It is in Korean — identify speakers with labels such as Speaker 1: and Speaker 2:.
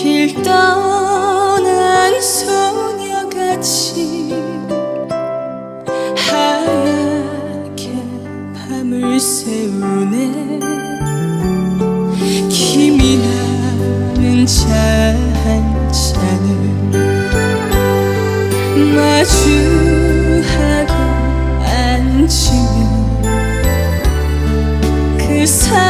Speaker 1: 길 떠난 소녀같이 하얗게 밤을 새우네. 김이 나는 차 한 잔을 마주하고 앉으면 그 사람